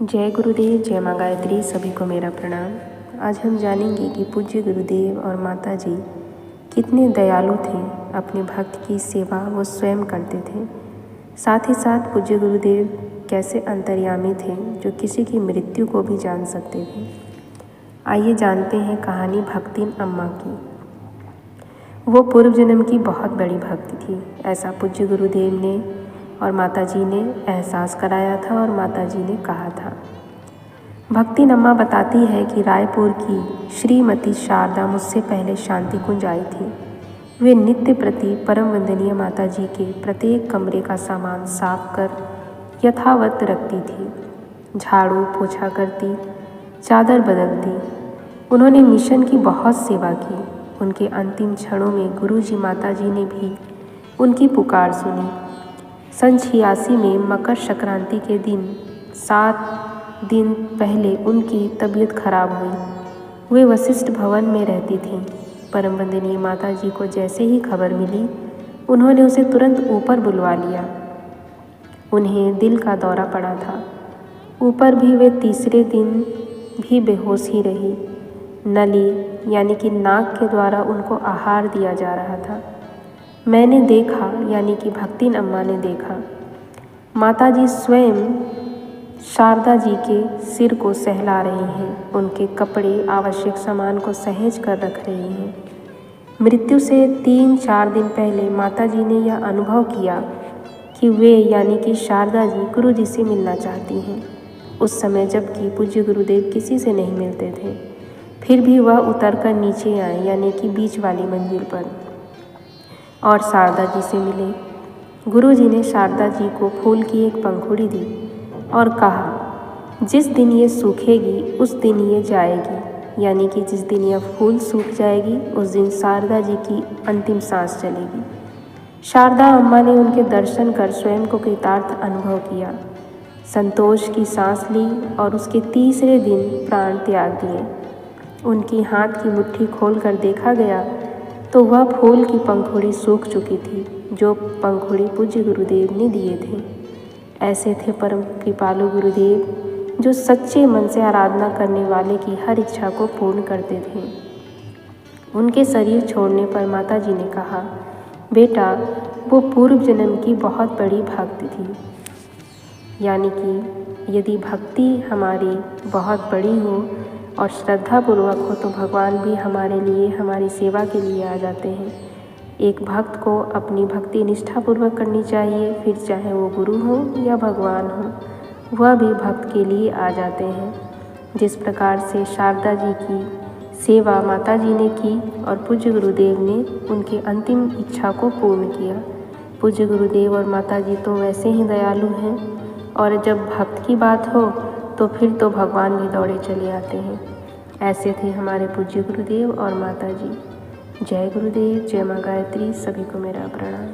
जय गुरुदेव, जय माँ गायत्री। सभी को मेरा प्रणाम। आज हम जानेंगे कि पूज्य गुरुदेव और माता जी कितने दयालु थे। अपने भक्त की सेवा वो स्वयं करते थे। साथ ही साथ पूज्य गुरुदेव कैसे अंतर्यामी थे, जो किसी की मृत्यु को भी जान सकते थे। आइए जानते हैं कहानी भक्तिन अम्मा की। वो पूर्व जन्म की बहुत बड़ी भक्त थी, ऐसा पूज्य गुरुदेव ने और माताजी ने एहसास कराया था और माताजी ने कहा था। भक्तिन अम्मा बताती है कि रायपुर की श्रीमती शारदा मुझसे पहले शांति कुंज आई थी। वे नित्य प्रति परम वंदनीय माताजी के प्रत्येक कमरे का सामान साफ कर यथावत रखती थी, झाड़ू पोछा करती, चादर बदलती। उन्होंने मिशन की बहुत सेवा की। उनके अंतिम क्षणों में गुरुजी माताजी ने भी उनकी पुकार सुनी। सन 86 में मकर संक्रांति के दिन 7 दिन पहले उनकी तबीयत खराब हुई। वे वशिष्ठ भवन में रहती थीं। परम वंदनीय माताजी को जैसे ही खबर मिली, उन्होंने उसे तुरंत ऊपर बुलवा लिया। उन्हें दिल का दौरा पड़ा था। ऊपर भी वे तीसरे दिन भी बेहोश ही रही। नली यानी कि नाक के द्वारा उनको आहार दिया जा रहा था। मैंने देखा, यानी कि भक्तिन अम्मा ने देखा, माताजी स्वयं शारदा जी के सिर को सहला रही हैं। उनके कपड़े, आवश्यक सामान को सहेज कर रख रही हैं। मृत्यु से 3-4 दिन पहले माताजी ने यह अनुभव किया कि वे यानी कि शारदा जी गुरु जी से मिलना चाहती हैं। उस समय जबकि पूज्य गुरुदेव किसी से नहीं मिलते थे, फिर भी वह उतरकर नीचे आए, यानी कि बीच वाली मंजिल पर, और शारदा जी से मिले। गुरु जी ने शारदा जी को फूल की एक पंखुड़ी दी और कहा, जिस दिन ये सूखेगी उस दिन ये जाएगी, यानी कि जिस दिन यह फूल सूख जाएगी उस दिन शारदा जी की अंतिम सांस चलेगी। शारदा अम्मा ने उनके दर्शन कर स्वयं को कृतार्थ अनुभव किया, संतोष की सांस ली और उसके तीसरे दिन प्राण त्याग दिए। उनकी हाथ की मुट्ठी खोलकर देखा गया तो वह फूल की पंखुड़ी सूख चुकी थी, जो पंखुड़ी पूज्य गुरुदेव ने दिए थे। ऐसे थे परम कृपालु गुरुदेव, जो सच्चे मन से आराधना करने वाले की हर इच्छा को पूर्ण करते थे। उनके शरीर छोड़ने पर माताजी ने कहा, बेटा, वो पूर्व जन्म की बहुत बड़ी भक्त थी। यानी कि यदि भक्ति हमारी बहुत बड़ी हो और श्रद्धापूर्वक हो तो भगवान भी हमारे लिए, हमारी सेवा के लिए आ जाते हैं। एक भक्त को अपनी भक्ति निष्ठापूर्वक करनी चाहिए, फिर चाहे वो गुरु हो या भगवान हो, वह भी भक्त के लिए आ जाते हैं। जिस प्रकार से शारदा जी की सेवा माता जी ने की और पूज्य गुरुदेव ने उनकी अंतिम इच्छा को पूर्ण किया। पूज्य गुरुदेव और माता जी तो वैसे ही दयालु हैं, और जब भक्त की बात हो तो फिर तो भगवान भी दौड़े चले आते हैं। ऐसे थे हमारे पूज्य गुरुदेव और माता जी। जय गुरुदेव, जय माँ गायत्री। सभी को मेरा प्रणाम।